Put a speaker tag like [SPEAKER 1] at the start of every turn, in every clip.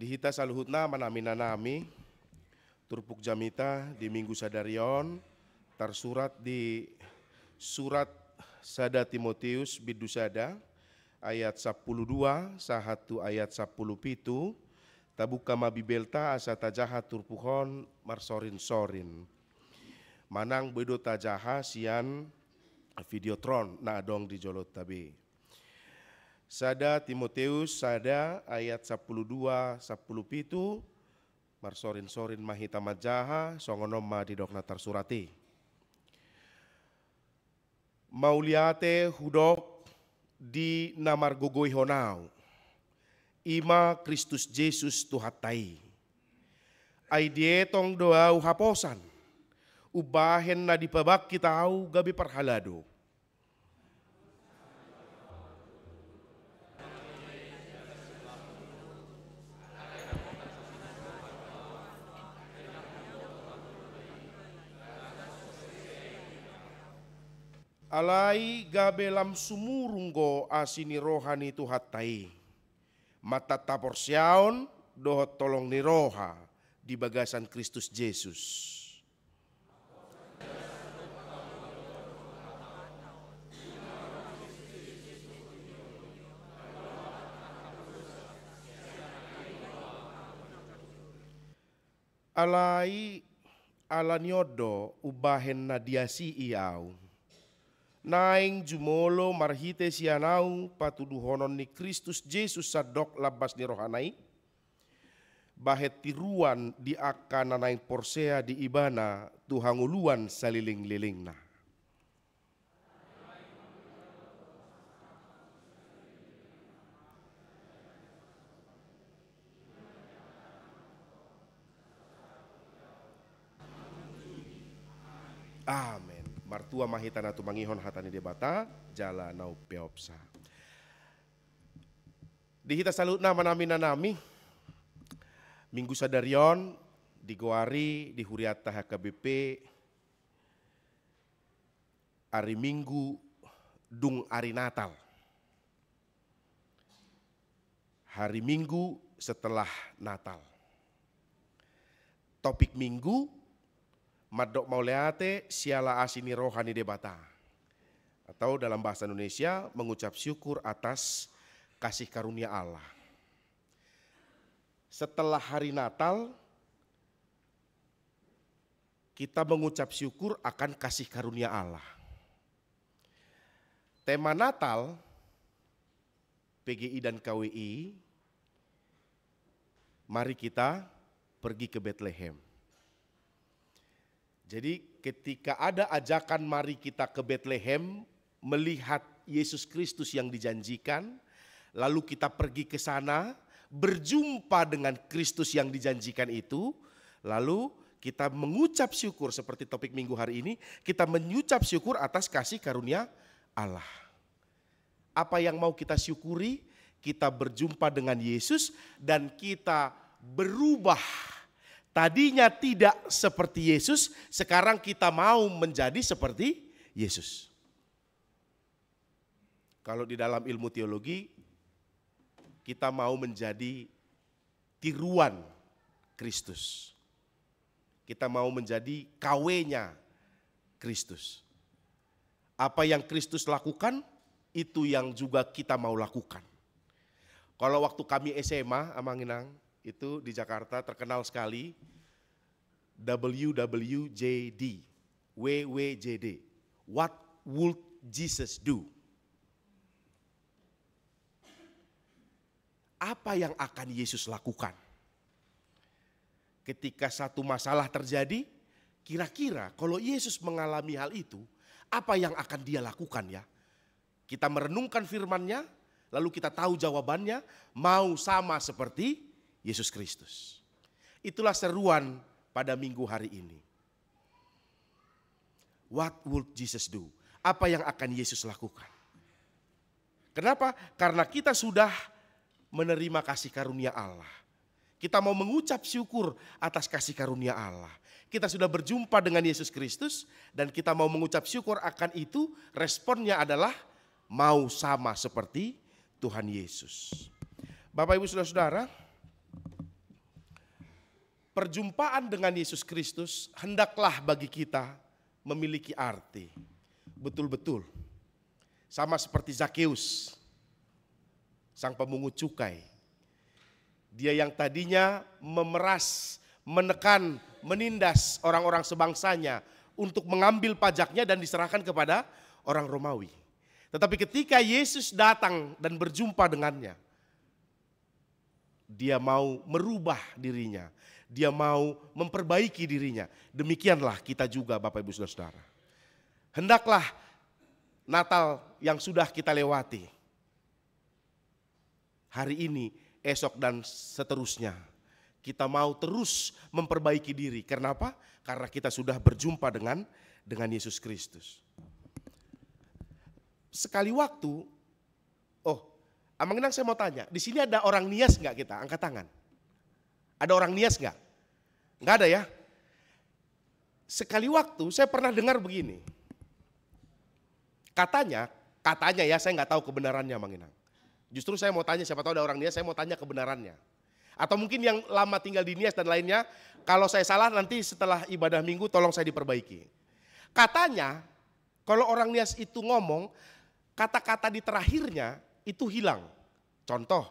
[SPEAKER 1] Dihita saluhutna manami-nanami, turpuk jamita di Minggu Sadarion, tersurat di surat Sada Timotius Bidusada, ayat 12, sahatu ayat 17, tabuka mabibelta asa tajaha turpuhon marsorin-sorin. Manang bedo tajaha sian videotron na adong di jolot tabi. Sada Timotius sada ayat 12 17 marsorin-sorin mahita majaha songonom ma di dokna tersurati. Mauliate hudok di namar gogoi honau ima Kristus Yesus tuhatai. Ai dietong doa haposan ubahen na dipabak kitau gabi parhalado. Alai gabelam sumurunggo asini rohani tuhatai. Mata tapor siaon dohot tolong ni roha di bagasan Kristus Yesus. Alai alanyodo ubahen na diasi iau. Naing jumolo marhite sianau patuduhonon ni Kristus Yesus sadok labas ni rohanai. Bahet tiruan di akan nanaing porsea di ibana tuhanguluan saliling-lilingna. Amin. Martua mahitana tumangihon hatani debata jala nau peopsa. Dihita salutna manami-nanami Minggu Sadarion digoari di Huriata HKBP hari Minggu dung hari Natal. Hari Minggu setelah Natal. Topik Minggu Madok mauleate siala asini rohani debata. Atau dalam bahasa Indonesia mengucap syukur atas kasih karunia Allah. Setelah hari Natal kita mengucap syukur akan kasih karunia Allah. Tema Natal PGI dan KWI, mari kita pergi ke Bethlehem. Jadi ketika ada ajakan mari kita ke Bethlehem melihat Yesus Kristus yang dijanjikan, lalu kita pergi ke sana berjumpa dengan Kristus yang dijanjikan itu, lalu kita mengucap syukur seperti topik minggu hari ini, kita mengucap syukur atas kasih karunia Allah. Apa yang mau kita syukuri? Kita berjumpa dengan Yesus dan kita berubah. Tadinya tidak seperti Yesus, sekarang kita mau menjadi seperti Yesus. Kalau di dalam ilmu teologi, kita mau menjadi tiruan Kristus. Kita mau menjadi KW-nya Kristus. Apa yang Kristus lakukan, itu yang juga kita mau lakukan. Kalau waktu kami SMA, Amanginang, itu di Jakarta terkenal sekali WWJD, WWJD. What would Jesus do? Apa yang akan Yesus lakukan? Ketika satu masalah terjadi, kira-kira kalau Yesus mengalami hal itu, apa yang akan dia lakukan ya? Kita merenungkan firman-Nya, lalu kita tahu jawabannya, mau sama seperti Yesus Kristus. Itulah seruan pada minggu hari ini. What would Jesus do? Apa yang akan Yesus lakukan? Kenapa? Karena kita sudah menerima kasih karunia Allah. Kita mau mengucap syukur atas kasih karunia Allah. Kita sudah berjumpa dengan Yesus Kristus dan kita mau mengucap syukur akan itu, responnya adalah mau sama seperti Tuhan Yesus. Bapak Ibu Saudara-saudara, perjumpaan dengan Yesus Kristus hendaklah bagi kita memiliki arti. Betul-betul. Sama seperti Zakeus, sang pemungut cukai. Dia yang tadinya memeras, menekan, menindas orang-orang sebangsanya untuk mengambil pajaknya dan diserahkan kepada orang Romawi. Tetapi ketika Yesus datang dan berjumpa dengannya, dia mau merubah dirinya. Dia mau memperbaiki dirinya. Demikianlah kita juga Bapak Ibu Saudara. Hendaklah Natal yang sudah kita lewati, hari ini, esok dan seterusnya, kita mau terus memperbaiki diri. Karena apa? Karena kita sudah berjumpa dengan Yesus Kristus. Sekali waktu, Amang Inang saya mau tanya, di sini ada orang Nias nggak kita? Angkat tangan. Ada orang Nias nggak? Nggak ada ya? Sekali waktu saya pernah dengar begini. Katanya ya, saya nggak tahu kebenarannya Mang Inang. Justru saya mau tanya, siapa tahu ada orang Nias, saya mau tanya kebenarannya. Atau mungkin yang lama tinggal di Nias dan lainnya, kalau saya salah nanti setelah ibadah minggu tolong saya diperbaiki. Katanya, kalau orang Nias itu ngomong, kata-kata di terakhirnya itu hilang. Contoh,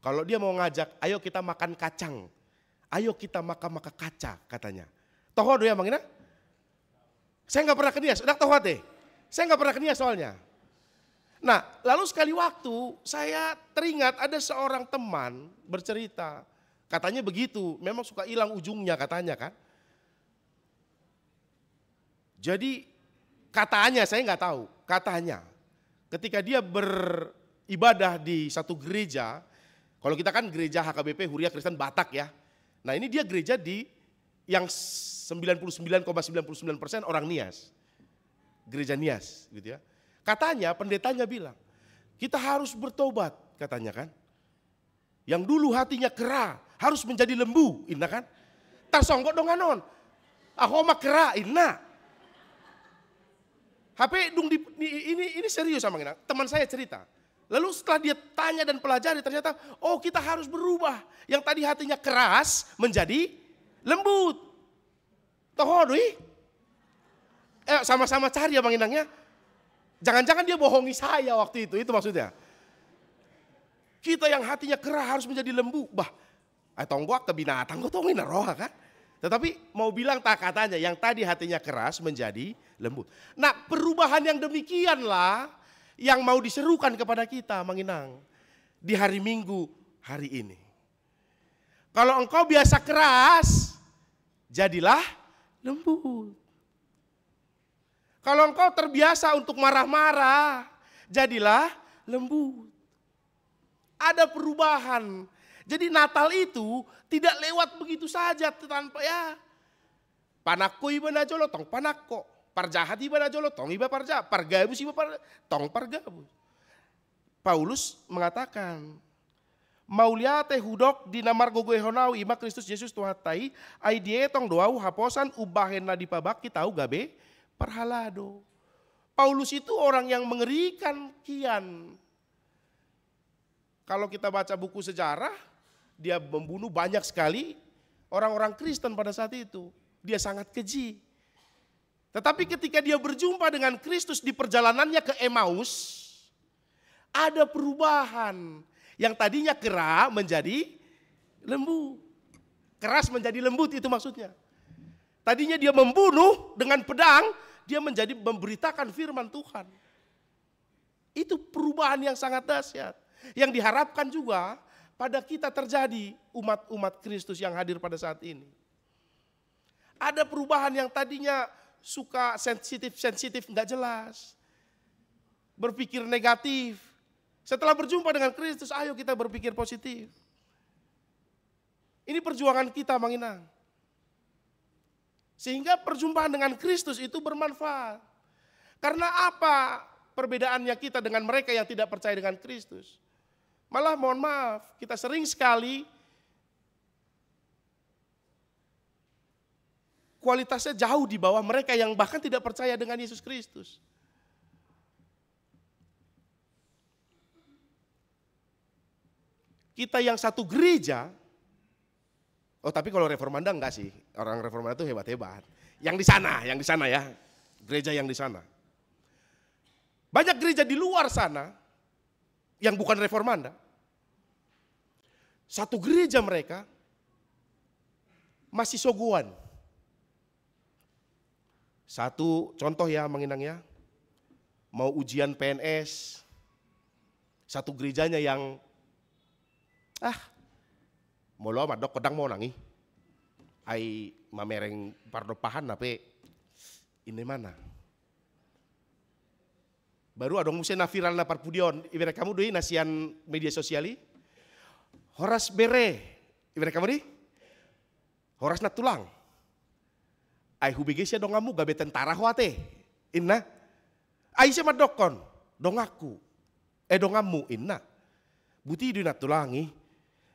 [SPEAKER 1] kalau dia mau ngajak, ayo kita makan kacang, ayo kita makan kaca katanya. Tohodo ya Mang Inang? Saya nggak pernah ke Nias, udah tohod deh. Saya nggak pernah ke Nias soalnya. Nah, lalu sekali waktu saya teringat ada seorang teman bercerita. Katanya begitu, memang suka hilang ujungnya katanya kan. Jadi katanya, saya nggak tahu, katanya ketika dia beribadah di satu gereja, kalau kita kan gereja HKBP Huria Kristen Batak ya. Nah ini dia gereja di yang 99,99% orang Nias. Gereja Nias gitu ya. Katanya pendetanya bilang, kita harus bertobat katanya kan. Yang dulu hatinya kera harus menjadi lembu, inna kan. Tarsonggok dong anon. Aku mah kera, inna. HP dung ini serius sama kita. Teman saya cerita. Lalu setelah dia tanya dan pelajari ternyata, oh kita harus berubah. Yang tadi hatinya keras menjadi lembut. Tohodoi. Sama-sama cari ya Bang Inangnya. Jangan-jangan dia bohongi saya waktu itu maksudnya. Kita yang hatinya keras harus menjadi lembu. Tonggok ke binatang, gue tongin roh kan. Tetapi mau bilang tak katanya, yang tadi hatinya keras menjadi lembut. Nah perubahan yang demikianlah yang mau diserukan kepada kita Mang Inang. Di hari Minggu hari ini. Kalau engkau biasa keras, jadilah lembut. Kalau engkau terbiasa untuk marah-marah, jadilah lembut. Ada perubahan. Jadi Natal itu tidak lewat begitu saja tanpa ya. Panakko iba na jolotong panakko. Parjahat iba na jolotong iba parjahat. Pargabus iba tong pargabus. Paulus mengatakan, Mauliate hudok di namar gogoe honau ima Kristus Yesus Tuhatai, ai dietong doau haposan ubahen na dipabaki tahu gabe perhalado. Paulus itu orang yang mengerikan kian. Kalau kita baca buku sejarah, dia membunuh banyak sekali orang-orang Kristen pada saat itu. Dia sangat keji. Tetapi ketika dia berjumpa dengan Kristus di perjalanannya ke Emmaus, ada perubahan. Yang tadinya kera menjadi lembut. Keras menjadi lembut itu maksudnya. Tadinya dia membunuh dengan pedang, dia menjadi memberitakan firman Tuhan. Itu perubahan yang sangat dahsyat. Yang diharapkan juga pada kita terjadi umat-umat Kristus yang hadir pada saat ini. Ada perubahan yang tadinya suka sensitif nggak jelas. Berpikir negatif. Setelah berjumpa dengan Kristus, ayo kita berpikir positif. Ini perjuangan kita Mang Inang. Sehingga perjumpaan dengan Kristus itu bermanfaat. Karena apa perbedaannya kita dengan mereka yang tidak percaya dengan Kristus? Malah mohon maaf, kita sering sekali kualitasnya jauh di bawah mereka yang bahkan tidak percaya dengan Yesus Kristus. Kita yang satu gereja, Oh tapi kalau reformanda enggak sih, orang reformanda itu hebat-hebat. Yang di sana ya, gereja yang di sana. Banyak gereja di luar sana yang bukan reformanda. Satu gereja mereka masih soguan. Satu contoh ya Manginang ya, mau ujian PNS, satu gerejanya yang mau lo amat dok kodang mau nangi. Ai mamereng pardopahan nape ini mana? Baru adong musen na viral na parpudion, ibere kamu doi nasian media sosiali. Horas bere, ibere kamu di? Horas na tulang. Ai hubege sia dong kamu gabe tentara hoate. Inna. Ai sia madokon, dong aku. Dong kamu inna. Buti di na tulangi.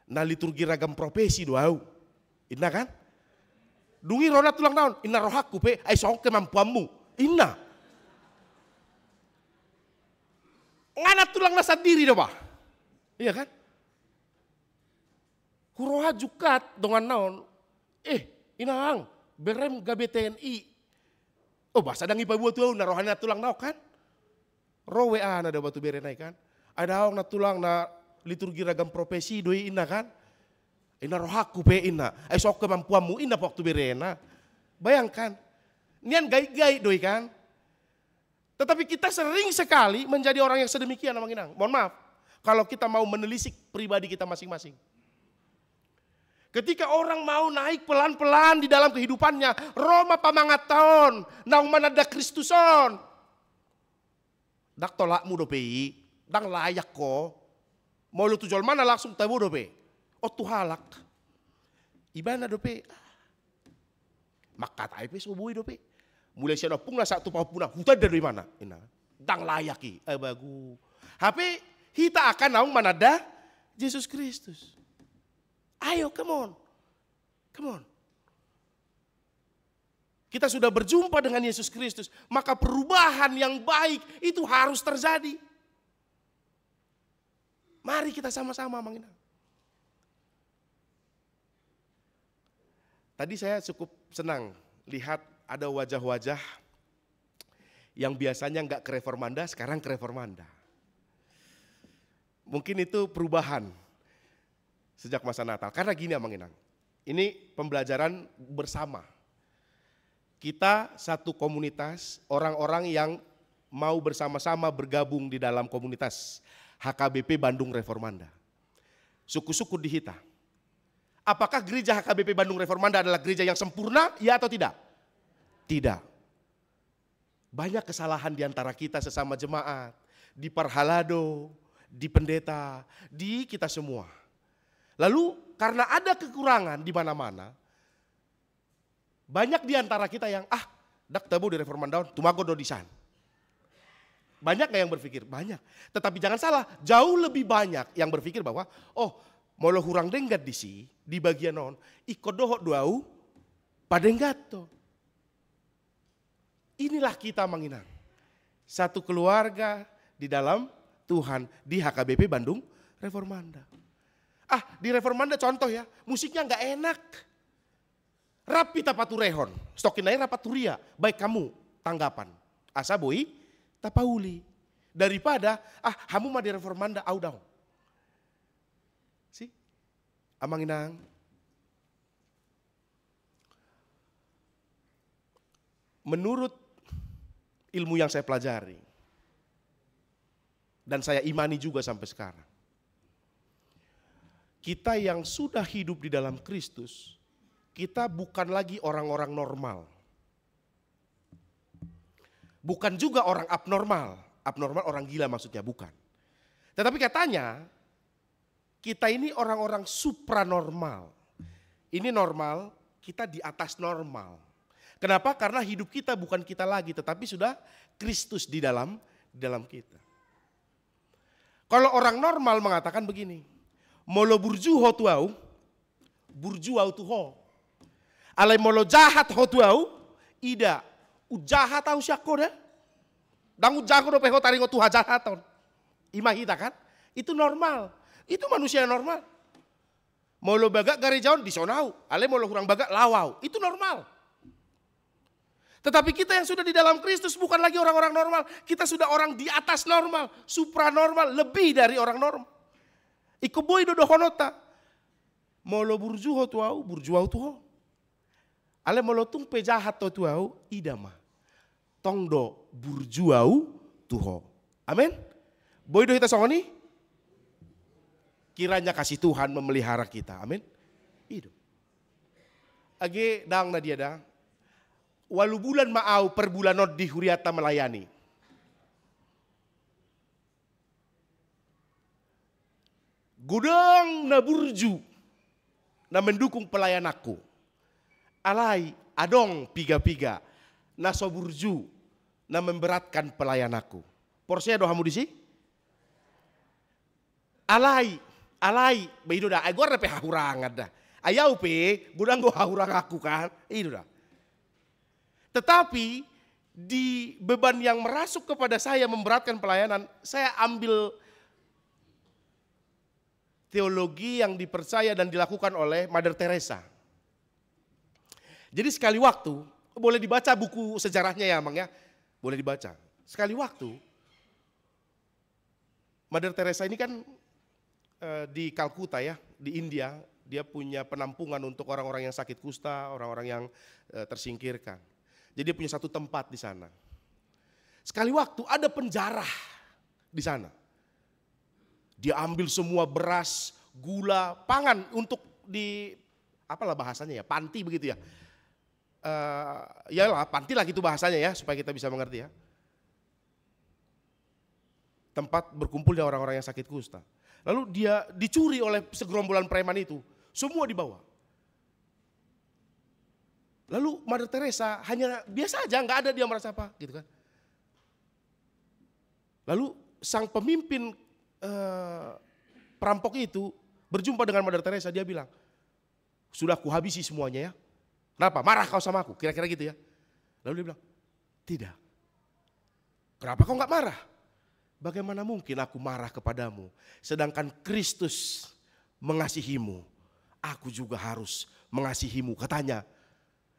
[SPEAKER 1] Na liturgi ragam profesi doau. Inna kan? Dungi rona tulang naon, inna rohaku pe, ai song kemampuanmu. Inna. Ngana tulang nasa diri doa. Iya kan? Kuroha jukat dongan naon. Inang, berem gabe TNI. Oh bahasa dangi pabuat tuau na rohana tulang naon kan? Rowe ana da batu berenai kan? Ada orang na tulang na liturgi ragam profesi doi ina kan? Ina rohaku pe ina. Ai sok kemampuanmu ina waktu berena. Bayangkan. Nian gai-gai doi kan? Tetapi kita sering sekali menjadi orang yang sedemikian Manginang. Mohon maaf. Kalau kita mau menelisik pribadi kita masing-masing. Ketika orang mau naik pelan-pelan di dalam kehidupannya. Roma pamangaton. Naung manada Kristuson. Dak tolakmu dopei. Dang layak ko. Mau lu tujuan mana langsung tabu dope. Oh tuh halak. Ibana dope. Maka taipe sobui dope. Mulai siapa pun satu pau punah. Hutan dari mana? Ina. Dang layaki. Bagus. Tapi kita akan naung manada Yesus Kristus. Ayo come on. Come on. Kita sudah berjumpa dengan Yesus Kristus. Maka perubahan yang baik itu harus terjadi. Mari kita sama-sama Manginang. Tadi saya cukup senang lihat ada wajah-wajah yang biasanya enggak ke reformanda, sekarang ke reformanda. Mungkin itu perubahan sejak masa Natal. Karena gini ya Manginang, ini pembelajaran bersama. Kita satu komunitas, orang-orang yang mau bersama-sama bergabung di dalam komunitas HKBP Bandung Reformanda. Suku-suku di Hita. Apakah gereja HKBP Bandung Reformanda adalah gereja yang sempurna? Ya atau tidak? Tidak. Banyak kesalahan di antara kita sesama jemaat. Di parhalado, di pendeta, di kita semua. Lalu karena ada kekurangan di mana-mana. Banyak di antara kita yang dak tabu di Reformanda, tumago do disan. Banyak gak yang berpikir? Banyak. Tetapi jangan salah, jauh lebih banyak yang berpikir bahwa, mau lo hurang denggat di bagian non, ikodohok duau, padenggato. Inilah kita Manginang. Satu keluarga di dalam Tuhan di HKBP Bandung Reformanda. Di Reformanda contoh ya, musiknya gak enak. Rapi tapaturehon, stokinai rapaturia, baik kamu tanggapan. Asa boi, tapauli. Daripada, hamu mah di Reformanda audang. Si, Manginang. Menurut ilmu yang saya pelajari, dan saya imani juga sampai sekarang. Kita yang sudah hidup di dalam Kristus, kita bukan lagi orang-orang normal. Bukan juga orang abnormal. Abnormal orang gila maksudnya, bukan. Tetapi katanya, kita ini orang-orang supranormal. Ini normal, kita di atas normal. Kenapa? Karena hidup kita bukan kita lagi, tetapi sudah Kristus di dalam kita. Kalau orang normal mengatakan begini, molo burjuho tuau, burjuau tuho. Alai molo jahat ho tuau, ida. Ujahat tahu syako dah. Dangu jago do peho taringo tuha jahaton. Imahita kan? Itu normal. Itu manusia normal. Mau lo bagak garejauan di sonau, ale mau lo kurang bagak lawau. Itu normal. Tetapi kita yang sudah di dalam Kristus bukan lagi orang-orang normal. Kita sudah orang di atas normal, supranormal, lebih dari orang normal. Iko boy dodo honota. Mau lo burjuho tuau, burjuau tuho. Ale mau lo tung pejahat tuau, idama. Tongdo burjuau tuho. Amin. Boy do kita songoni. Kiranya kasih Tuhan memelihara kita. Amin. Itu. Age dang na dia dang. Walu bulan maau per bulanot di huriata melayani. Gudang na burju na mendukung pelayan aku. Alai adong piga-piga na so burju na memberatkan pelayan aku. Porsia dohamu di sini? Alai, begitu dah. Gue repe hahurangan dah. Ayau pe, gudang gue hahurang aku kan. Itu dah. Tetapi di beban yang merasuk kepada saya memberatkan pelayanan, saya ambil teologi yang dipercaya dan dilakukan oleh Mother Teresa. Jadi sekali waktu, boleh dibaca buku sejarahnya ya Mang ya. Boleh dibaca. Sekali waktu, Mother Teresa ini kan di Kalkuta ya, di India, dia punya penampungan untuk orang-orang yang sakit kusta, orang-orang yang tersingkirkan. Jadi dia punya satu tempat di sana. Sekali waktu ada penjara di sana. Dia ambil semua beras, gula, pangan untuk di apalah bahasanya ya, panti begitu ya. Yalah panti lah gitu bahasanya ya, supaya kita bisa mengerti ya. Tempat berkumpulnya orang-orang yang sakit kusta. Lalu dia dicuri oleh segerombolan preman itu. Semua dibawa. Lalu Mother Teresa hanya biasa aja, nggak ada dia merasa apa gitu kan. Lalu sang pemimpin perampok itu berjumpa dengan Mother Teresa, dia bilang, sudah kuhabisi semuanya ya. Kenapa? Marah kau sama aku? Kira-kira gitu ya. Lalu dia bilang, tidak. Kenapa kau nggak marah? Bagaimana mungkin aku marah kepadamu, sedangkan Kristus mengasihimu, aku juga harus mengasihimu. Katanya,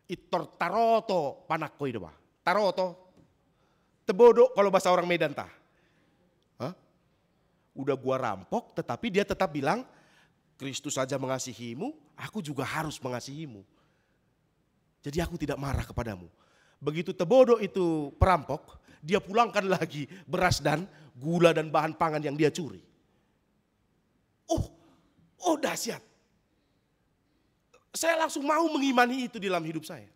[SPEAKER 1] itor taroto panakko itu bah. Taroto, tebodo kalau bahasa orang Medan tah. Hah? Udah gua rampok, tetapi dia tetap bilang, Kristus saja mengasihimu, aku juga harus mengasihimu. Jadi aku tidak marah kepadamu. Begitu tebodo itu perampok, dia pulangkan lagi beras dan gula dan bahan pangan yang dia curi. Oh dahsyat. Saya langsung mau mengimani itu dalam hidup saya.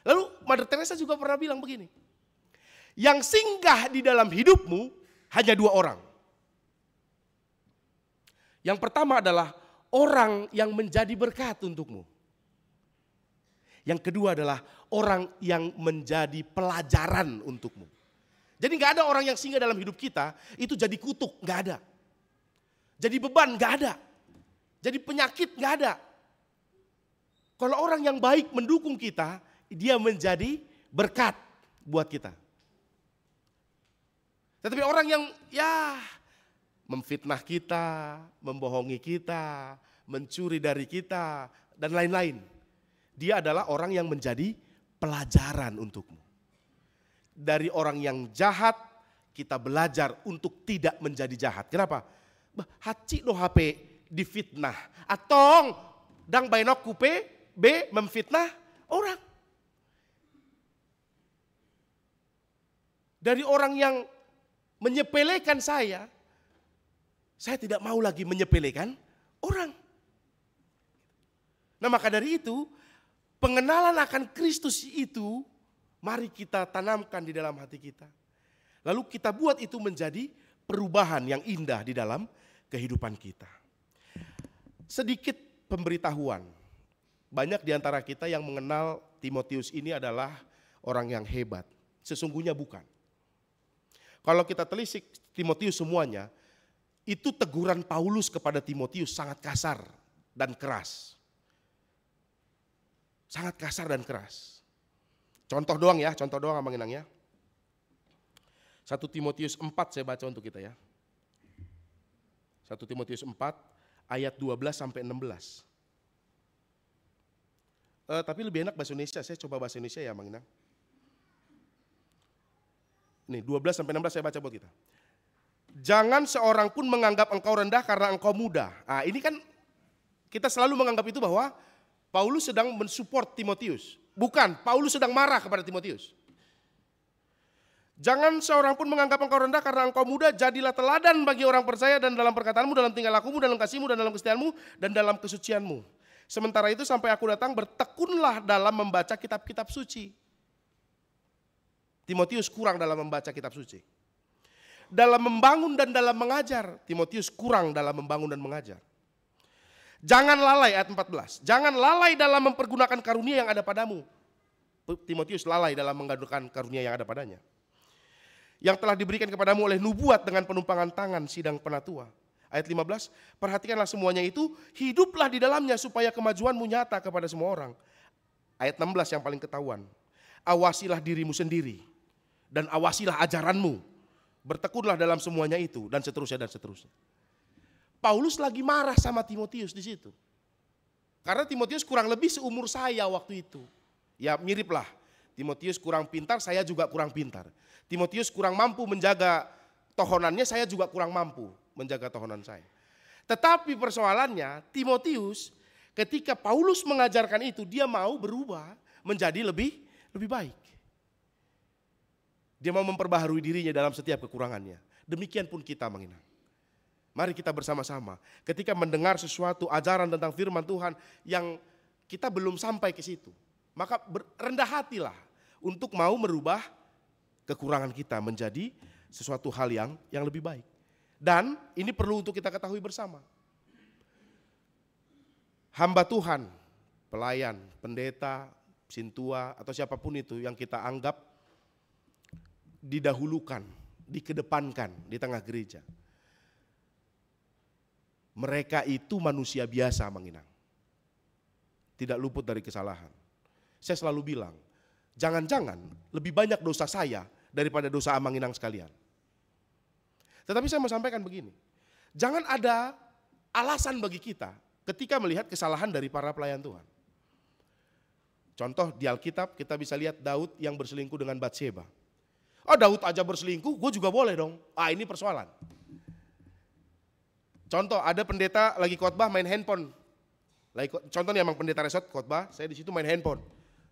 [SPEAKER 1] Lalu Mother Teresa juga pernah bilang begini. Yang singgah di dalam hidupmu hanya dua orang. Yang pertama adalah orang yang menjadi berkat untukmu. Yang kedua adalah orang yang menjadi pelajaran untukmu. Jadi gak ada orang yang singgah dalam hidup kita itu jadi kutuk, gak ada. Jadi beban, gak ada. Jadi penyakit, gak ada. Kalau orang yang baik mendukung kita, dia menjadi berkat buat kita. Tetapi orang yang ya memfitnah kita, membohongi kita, mencuri dari kita, dan lain-lain. Dia adalah orang yang menjadi pelajaran untukmu. Dari orang yang jahat, kita belajar untuk tidak menjadi jahat. Kenapa? Haci do HP difitnah. Atong dang bainok kupe B memfitnah orang. Dari orang yang menyepelekan saya tidak mau lagi menyepelekan orang. Nah maka dari itu, pengenalan akan Kristus itu, mari kita tanamkan di dalam hati kita. Lalu kita buat itu menjadi perubahan yang indah di dalam kehidupan kita. Sedikit pemberitahuan. Banyak di antara kita yang mengenal Timotius ini adalah orang yang hebat. Sesungguhnya bukan. Kalau kita telisik Timotius semuanya, itu teguran Paulus kepada Timotius sangat kasar dan keras. Sangat kasar dan keras. Contoh doang ya, contoh doang Abang Inang ya. 1 Timotius 4 saya baca untuk kita ya. 1 Timotius 4 ayat 12 sampai 16. Tapi lebih enak bahasa Indonesia, saya coba bahasa Indonesia ya Mang Inang. Nih 12 sampai 16 saya baca buat kita. Jangan seorang pun menganggap engkau rendah karena engkau muda. Nah, ini kan kita selalu menganggap itu bahwa Paulus sedang mensupport Timotius. Bukan, Paulus sedang marah kepada Timotius. Jangan seorang pun menganggap engkau rendah karena engkau muda, jadilah teladan bagi orang percaya dan dalam perkataanmu, dalam tingkah lakumu, dalam kasihmu, dan dalam kesetiaanmu, dan dalam kesucianmu. Sementara itu sampai aku datang bertekunlah dalam membaca kitab-kitab suci. Timotius kurang dalam membaca kitab suci. Dalam membangun dan dalam mengajar, Timotius kurang dalam membangun dan mengajar. Jangan lalai, ayat 14. Jangan lalai dalam mempergunakan karunia yang ada padamu. Timotius lalai dalam menggunakan karunia yang ada padanya. Yang telah diberikan kepadamu oleh nubuat dengan penumpangan tangan sidang penatua. Ayat 15, perhatikanlah semuanya itu, hiduplah di dalamnya supaya kemajuanmu nyata kepada semua orang. Ayat 16 yang paling ketahuan. Awasilah dirimu sendiri dan awasilah ajaranmu. Bertekunlah dalam semuanya itu dan seterusnya dan seterusnya. Paulus lagi marah sama Timotius di situ. Karena Timotius kurang lebih seumur saya waktu itu. Ya mirip lah. Timotius kurang pintar, saya juga kurang pintar. Timotius kurang mampu menjaga tohonannya, saya juga kurang mampu menjaga tohonan saya. Tetapi persoalannya Timotius ketika Paulus mengajarkan itu, dia mau berubah menjadi lebih baik. Dia mau memperbaharui dirinya dalam setiap kekurangannya. Demikian pun kita Mang Inang. Mari kita bersama-sama ketika mendengar sesuatu ajaran tentang firman Tuhan yang kita belum sampai ke situ, maka rendah hatilah untuk mau merubah kekurangan kita menjadi sesuatu hal yang lebih baik. Dan ini perlu untuk kita ketahui bersama. Hamba Tuhan, pelayan, pendeta, sintua atau siapapun itu yang kita anggap didahulukan, dikedepankan di tengah gereja. Mereka itu manusia biasa Mang Inang. Tidak luput dari kesalahan. Saya selalu bilang, jangan-jangan lebih banyak dosa saya daripada dosa Mang Inang sekalian. Tetapi saya mau sampaikan begini, jangan ada alasan bagi kita ketika melihat kesalahan dari para pelayan Tuhan. Contoh di Alkitab kita bisa lihat Daud yang berselingkuh dengan Batsheba. Oh Daud aja berselingkuh, gue juga boleh dong. Ini persoalan. Contoh ada pendeta lagi khotbah main handphone. Contohnya emang pendeta resort khotbah, saya di situ main handphone.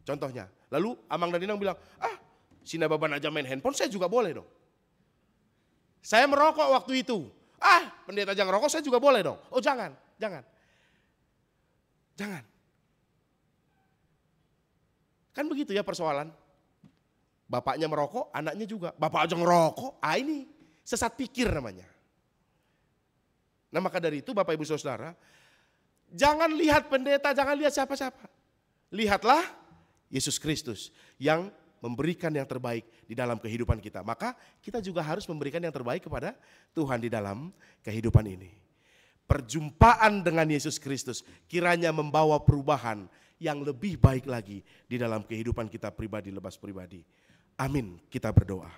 [SPEAKER 1] Contohnya. Lalu Amang dan Dinang bilang, si Nababan aja main handphone, saya juga boleh dong. Saya merokok waktu itu. Pendeta jangan rokok, saya juga boleh dong. Oh jangan. Kan begitu ya persoalan. Bapaknya merokok, anaknya juga. Bapak aja ngerokok, ini sesat pikir namanya. Nah maka dari itu Bapak Ibu Saudara, jangan lihat pendeta, jangan lihat siapa-siapa. Lihatlah Yesus Kristus yang memberikan yang terbaik di dalam kehidupan kita. Maka kita juga harus memberikan yang terbaik kepada Tuhan di dalam kehidupan ini. Perjumpaan dengan Yesus Kristus kiranya membawa perubahan yang lebih baik lagi di dalam kehidupan kita pribadi, lepas pribadi. Amin, kita berdoa.